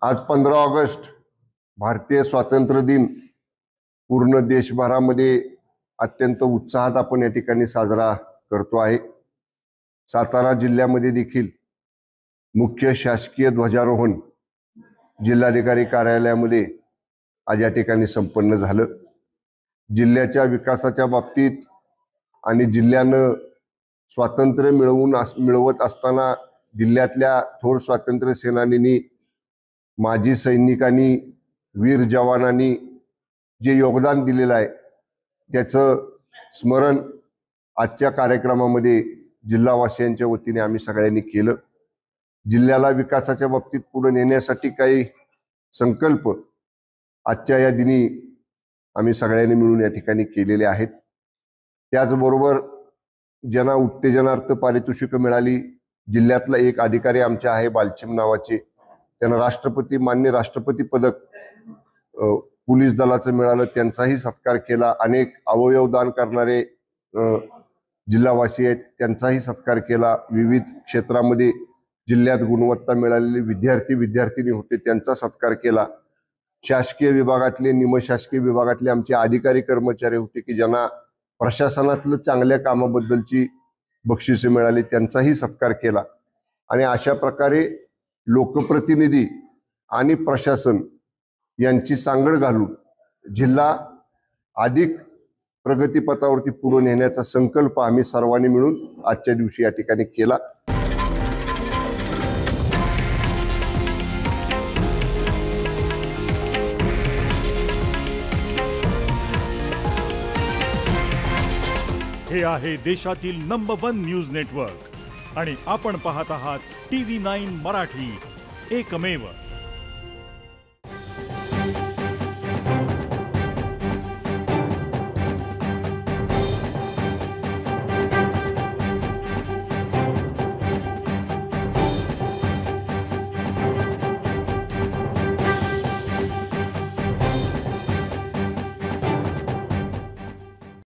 आज 15 ऑगस्ट भारतीय स्वातंत्र्य दिन पूर्ण देशभरामध्ये अत्यंत उत्साहात आपण या ठिकाणी साजरा करतो आहे। सातारा जिल्ह्यामध्ये देखील मुख्य शासकीय ध्वजारोहण जिल्हाधिकारी कार्यालयामध्ये आज या ठिकाणी संपन्न झालं। जिल्ह्याच्या विकासाच्या बाबतीत आणि जिल्ह्यानं स्वातंत्र्य मिळवत असताना जिल्ह्यातल्या थोर स्वातंत्र्य सेनानींनी, माजी सैनिकांनी, वीर जवानांनी जे योगदान दिलेलं आहे त्याचं स्मरण आजच्या कार्यक्रमामध्ये जिल्हावासियांच्या वतीने आम्ही सगळ्यांनी केलं। जिल्ह्याला विकासाच्या बाबतीत पुढे नेण्यासाठी काही संकल्प आजच्या या दिनी आम्ही सगळ्यांनी मिळून या ठिकाणी केलेले आहेत। त्याचबरोबर ज्यांना उत्तेजनार्थ पारितोषिक मिळाली, जिल्ह्यातला एक अधिकारी आमचे आहे बालचिम नावाचे, त्यांना मान्य राष्ट्रपती पदक पोलीस दलाचं मिळालं, त्यांचाही सत्कार केला। अनेक अवयव दान करणारे जिल्हावासी आहेत, त्यांचाही सत्कार केला। विविध क्षेत्रामध्ये जिल्ह्यात गुणवत्ता मिळालेले विद्यार्थी होते, त्यांचा सत्कार केला। शासकीय विभागातले, निमशासकीय विभागातले आमचे अधिकारी कर्मचारी होते की ज्यांना प्रशासनातलं चांगल्या कामाबद्दलची बक्षिसे मिळाली, त्यांचाही सत्कार केला। आणि अशा प्रकारे लोकप्रतिनिधी आणि प्रशासन यांची सांगड घालून जिल्हा अधिक प्रगतीपथावरती पुढे नेण्याचा संकल्प आम्ही सर्वांनी मिळून आजच्या दिवशी या ठिकाणी केला। हे आहे देशातील नंबर 1 न्यूज नेटवर्क आणि आपण पाहत आहात TV9 मराठी, एकमेव।